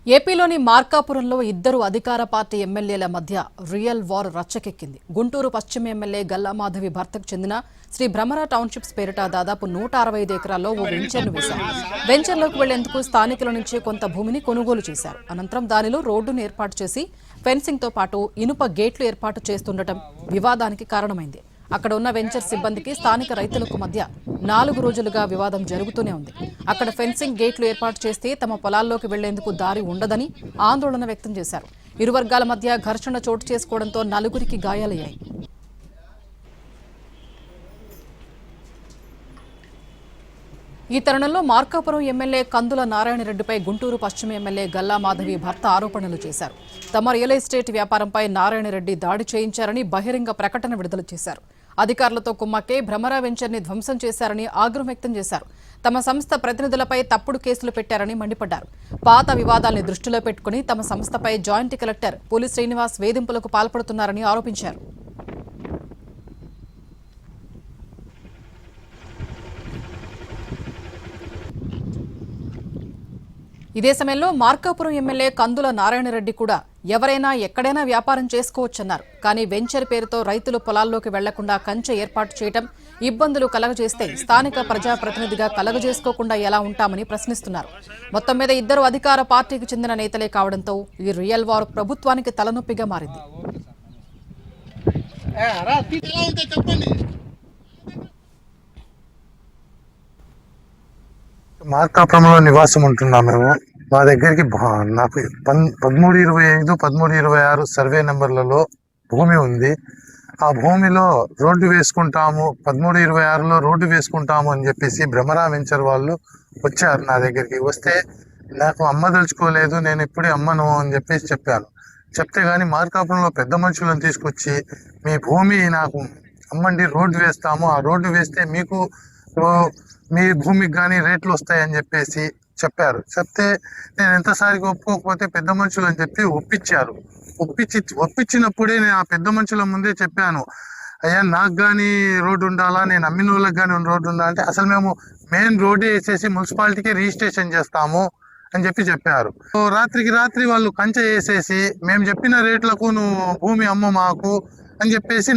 ఏపీలోని మార్కాపురంలో ఇద్దరు అధికార పార్టీ ఎమ్మెల్యేల మధ్య రియల్ వార్ రచ్చకెక్కింది. గుంటూరు పశ్చిమ ఎమ్మెల్యే గల్లా మాధవి భర్తకు చెందిన శ్రీ భ్రమర టౌన్షిప్స్ పేరిట దాదాపు 165 ఎకరాల్లో ఓ వెంచర్ను వేశారు. వెంచర్లోకి వెళ్లేందుకు స్థానికుల నుంచి కొంత భూమిని కొనుగోలు చేశారు. అనంతరం దానిలో రోడ్డును ఏర్పాటు చేసి ఫెన్సింగ్తో పాటు ఇనుప గేట్లు ఏర్పాటు చేస్తుండటం వివాదానికి కారణమైంది. అక్కడ ఉన్న వెంచర్ సిబ్బందికి స్థానిక రైతులకు మధ్య 4 రోజులుగా వివాదం జరుగుతూనే ఉంది. అక్కడ ఫెన్సింగ్ గేట్లు ఏర్పాటు చేస్తే తమ పొలాల్లోకి వెళ్లేందుకు దారి ఉండదని ఆందోళన వ్యక్తం చేశారు. ఇరు వర్గాల మధ్య ఘర్షణ చోటు చేసుకోవడంతో 4గురికి గాయాలయ్యాయి. ఈ తరుణంలో మార్కాపురం ఎమ్మెల్యే కందుల నారాయణరెడ్డిపై గుంటూరు పశ్చిమ ఎమ్మెల్యే గల్లా మాధవి భర్త ఆరోపణలు చేశారు. తమ రియల్ ఎస్టేట్ వ్యాపారంపై నారాయణరెడ్డి దాడి చేయించారని బహిరంగ ప్రకటన విడుదల చేశారు. అధికారులతో కుమ్మక్కే భ్రమర వెంచర్ని ధ్వంసం చేశారని ఆగ్రహం వ్యక్తం చేశారు. తమ సంస్థ ప్రతినిధులపై తప్పుడు కేసులు పెట్టారని మండిపడ్డారు. పాత వివాదాల్ని దృష్టిలో పెట్టుకుని తమ సంస్థపై జాయింట్ కలెక్టర్ పులి శ్రీనివాస్ వేధింపులకు పాల్పడుతున్నారని ఆరోపించారు. ఇదే సమయంలో మార్కాపురం ఎమ్మెల్యే కందుల నారాయణరెడ్డి కూడా ఎవరైనా ఎక్కడైనా వ్యాపారం చేసుకోవచ్చన్నారు. కానీ వెంచర్ పేరుతో రైతులు పొలాల్లోకి వెళ్లకుండా కంచె ఏర్పాటు చేయడం ఇబ్బందులు కలగజేస్తే స్థానిక ప్రజాప్రతినిధిగా కలగజేసుకోకుండా ఎలా ఉంటామని ప్రశ్నిస్తున్నారు. మొత్తం మీద ఇద్దరు అధికార పార్టీకి చెందిన నేతలే కావడంతో ఈ రియల్ వార్ ప్రభుత్వానికి తలనొప్పిగా మారింది. మార్కాపురంలో నివాసం ఉంటున్నాం మేము. మా దగ్గరికి నాకు 1325, 1326 సర్వే నెంబర్లలో భూమి ఉంది. ఆ భూమిలో రోడ్డు వేసుకుంటాము, 1326లో రోడ్డు వేసుకుంటాము అని చెప్పేసి భ్రమరా వెంచర్ వాళ్ళు వచ్చారు. నా దగ్గరికి వస్తే నాకు అమ్మదలుచుకోలేదు, నేను ఇప్పుడే అమ్మను అని చెప్పేసి చెప్పాను. చెప్తే కానీ మార్కాపురంలో పెద్ద మనుషులను తీసుకొచ్చి మీ భూమి నాకు అమ్మండి, రోడ్డు వేస్తాము, ఆ రోడ్డు వేస్తే మీకు మీ భూమికి కానీ రేట్లు వస్తాయని చెప్పేసి చెప్పారు. చెప్తే నేను ఎంతసారికి ఒప్పుకోకపోతే పెద్ద మనుషులు అని చెప్పి ఒప్పించారు. ఒప్పించినప్పుడే నేను ఆ పెద్ద మనుషుల ముందే చెప్పాను, అయ్యా నాకు కానీ రోడ్డు ఉండాలా, నేను అమ్మిన వాళ్ళకి కానీ రోడ్డు ఉండాలా అంటే అసలు మేము మెయిన్ రోడ్డు వేసేసి మున్సిపాలిటీకే రిజిస్ట్రేషన్ చేస్తాము అని చెప్పారు. రాత్రికి రాత్రి వాళ్ళు కంచె వేసేసి మేము చెప్పిన రేట్లకు నువ్వు భూమి అమ్మ మాకు అని చెప్పేసి